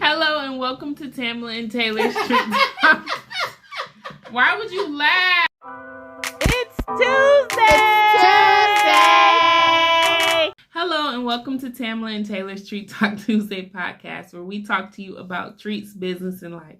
Hello and welcome to Tamela and Taylor's Street. Why would you laugh? It's Tuesday! Hello and welcome to Tamela and Taylor's Treat Talk Tuesday podcast, where we talk to you about treats, business, and life.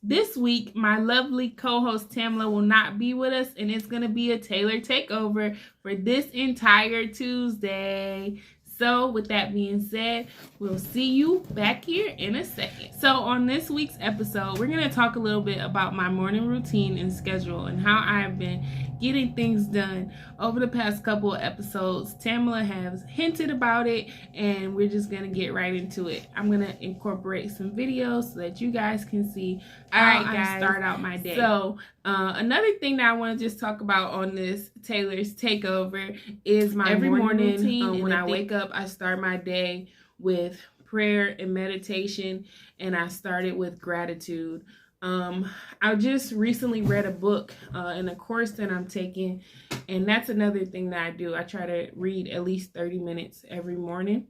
This week, my lovely co-host Tamela will not be with us, and it's going to be a Taylor takeover for this entire Tuesday. So with that being said, we'll see you back here in a second. So on this week's episode, we're going to talk a little bit about my morning routine and schedule and how I have been getting things done over the past couple of episodes. Tamela has hinted about it, and we're just going to get right into it. I'm going to incorporate some videos so that you guys can see how I start out my day. So another thing that I want to just talk about on this Taylor's takeover is my every morning routine. When I wake up, I start my day with prayer and meditation, and I started with gratitude. I just recently read a book in a course that I'm taking, and that's another thing that I do. I try to read at least 30 minutes every morning.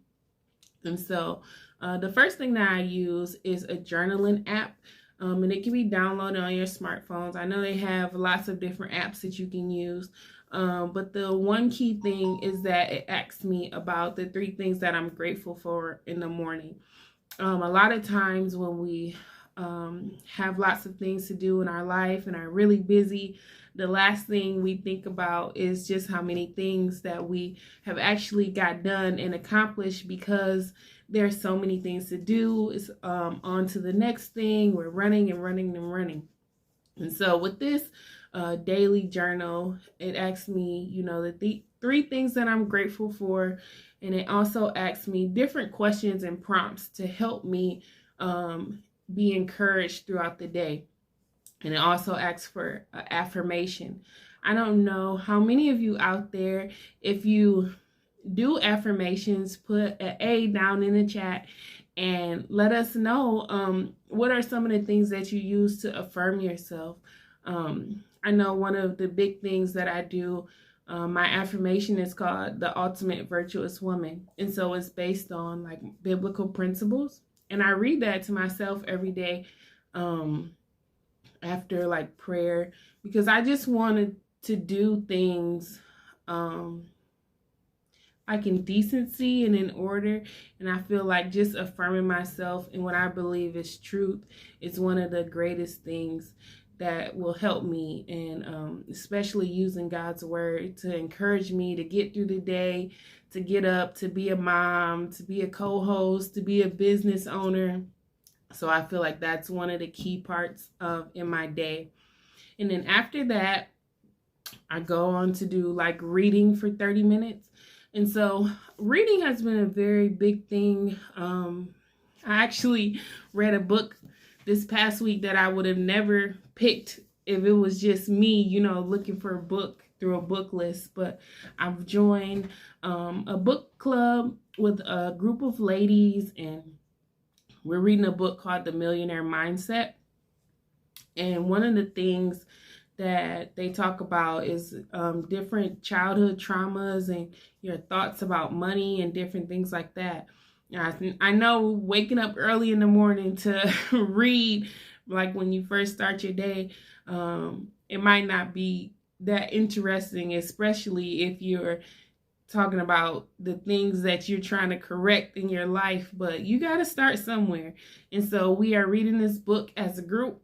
And so the first thing that I use is a journaling app, and it can be downloaded on your smartphones. I know they have lots of different apps that you can use, but the one key thing is that it asks me about the 3 things that I'm grateful for in the morning. A lot of times when we have lots of things to do in our life and are really busy, the last thing we think about is just how many things that we have actually got done and accomplished, because there's so many things to do. It's on to the next thing. We're running and running and running. And so with this daily journal, it asks me, the 3 things that I'm grateful for. And it also asks me different questions and prompts to help me be encouraged throughout the day. And it also asks for affirmation. I don't know how many of you out there, if you do affirmations, put an A down in the chat and let us know what are some of the things that you use to affirm yourself. I know one of the big things that I do, my affirmation is called the Ultimate Virtuous Woman. And so it's based on like biblical principles. And I read that to myself every day after like prayer, because I just wanted to do things like in decency and in order. And I feel like just affirming myself and what I believe is truth is one of the greatest things that will help me, and especially using God's word to encourage me to get through the day, to get up, to be a mom, to be a co-host, to be a business owner. So I feel like that's one of the key parts in my day. And then after that, I go on to do like reading for 30 minutes. And so reading has been a very big thing. I actually read a book this past week that I would have never picked if it was just me, looking for a book through a book list. But I've joined a book club with a group of ladies, and we're reading a book called The Millionaire Mindset. And one of the things that they talk about is different childhood traumas and your thoughts about money and different things like that. I know waking up early in the morning to read, like when you first start your day, it might not be that interesting, especially if you're talking about the things that you're trying to correct in your life, but you got to start somewhere. And so we are reading this book as a group,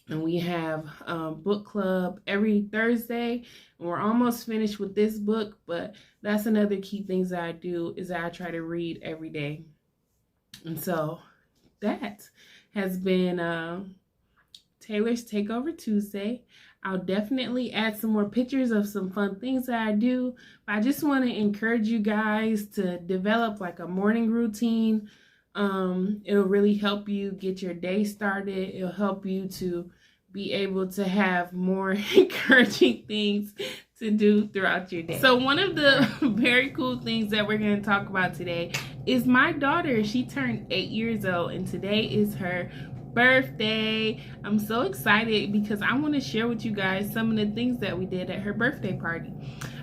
and we have book club every Thursday, and we're almost finished with this book. But that's another key things that I do, is that I try to read every day. And so that has been Taylor's Takeover Tuesday. I'll definitely add some more pictures of some fun things that I do. But I just want to encourage you guys to develop like a morning routine. It'll really help you get your day started. It'll help you to be able to have more encouraging things to do throughout your day. So one of the very cool things that we're going to talk about today is my daughter. She turned 8 years old, and today is her birthday. I'm so excited because I want to share with you guys some of the things that we did at her birthday party.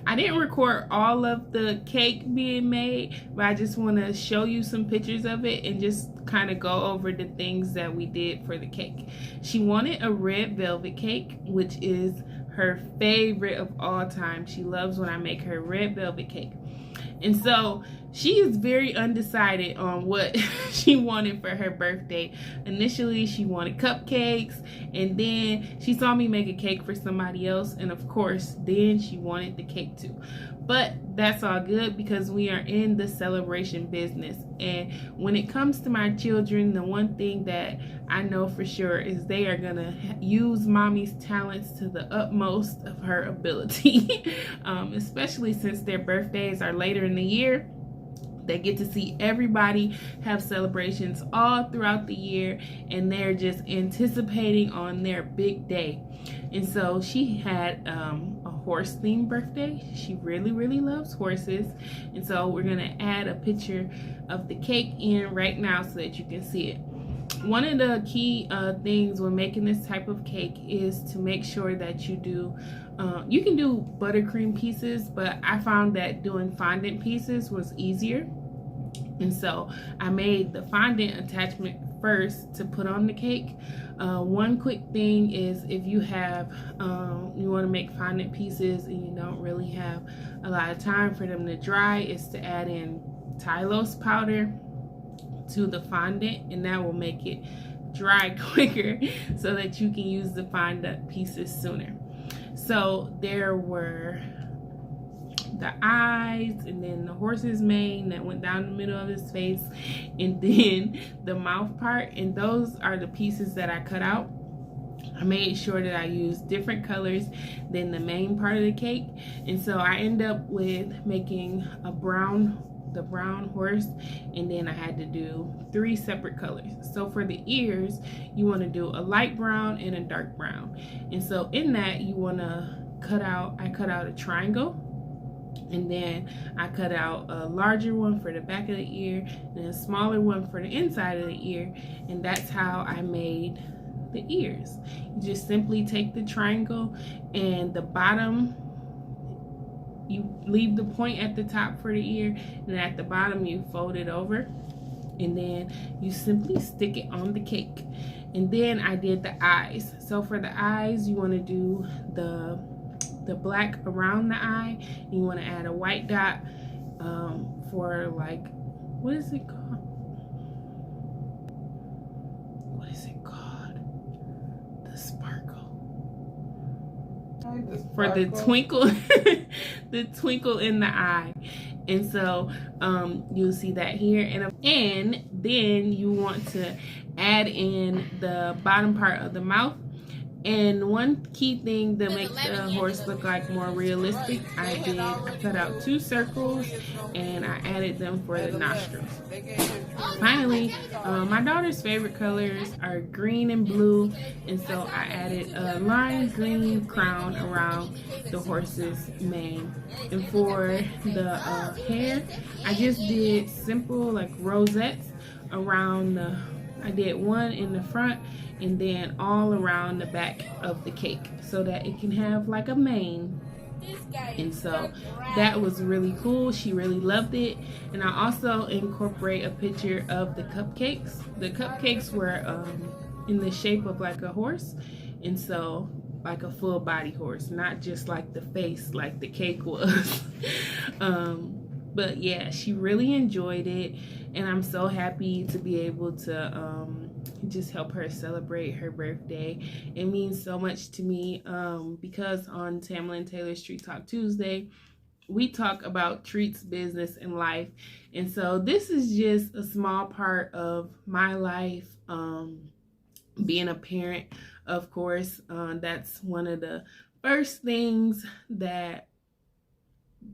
I didn't record all of the cake being made, but I just want to show you some pictures of it and just kind of go over the things that we did for the cake. She wanted a red velvet cake, which is her favorite of all time. She loves when I make her red velvet cake. And so she is very undecided on what she wanted for her birthday. Initially, she wanted cupcakes, and then she saw me make a cake for somebody else, and of course, then she wanted the cake too. But that's all good because we are in the celebration business. And when it comes to my children, the one thing that I know for sure is they are going to use mommy's talents to the utmost of her ability, especially since their birthdays are later in the year. They get to see everybody have celebrations all throughout the year, and they're just anticipating on their big day. And so she had a horse-themed birthday. She really loves horses. And so we're going to add a picture of the cake in right now so that you can see it. One of the key things when making this type of cake is to make sure that you do you can do buttercream pieces, but I found that doing fondant pieces was easier. And so I made the fondant attachment first to put on the cake. One quick thing is if you have you want to make fondant pieces and you don't really have a lot of time for them to dry, is to add in Tylose powder to the fondant, and that will make it dry quicker so that you can use the fondant pieces sooner. So there were the eyes, and then the horse's mane that went down the middle of his face, and then the mouth part, and those are the pieces that I cut out. I made sure that I used different colors than the main part of the cake, and so I end up with making the brown horse, and then I had to do 3 separate colors. So for the ears, you want to do a light brown and a dark brown, and so in that you want to I cut out a triangle, and then I cut out a larger one for the back of the ear and a smaller one for the inside of the ear, and that's how I made the ears. You just simply take the triangle, and the bottom you leave the point at the top for the ear, and at the bottom you fold it over, and then you simply stick it on the cake. And then I did the eyes. So for the eyes, you want to do the black around the eye, and you want to add a white dot for, like, what is it called? The sparkle. For the twinkle, the twinkle in the eye. And so you'll see that here, and then you want to add in the bottom part of the mouth. And one key thing that makes the horse look like more realistic, I cut out 2 circles and I added them for the nostrils. Finally, my daughter's favorite colors are green and blue, and so I added a lime green crown around the horse's mane. And for the hair, I just did simple, like, rosettes around I did one in the front and then all around the back of the cake so that it can have like a mane. And so that was really cool. She really loved it. And I also incorporate a picture of the cupcakes. The cupcakes were in the shape of like a horse, and so like a full body horse, not just like the face like the cake was. But yeah, she really enjoyed it, and I'm so happy to be able to just help her celebrate her birthday. It means so much to me because on Tamela and Taylor's Treat Talk Tuesday, we talk about treats, business, and life. And so this is just a small part of my life, being a parent, of course. That's one of the first things that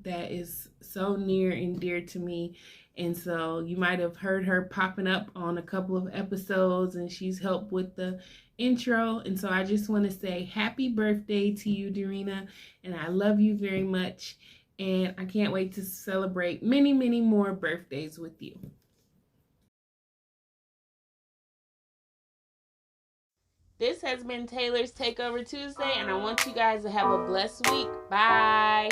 is so near and dear to me. And so you might have heard her popping up on a couple of episodes, and she's helped with the intro. And so I just want to say happy birthday to you, Darina, and I love you very much, and I can't wait to celebrate many more birthdays with you. This has been Taylor's Takeover Tuesday, and I want you guys to have a blessed week. Bye.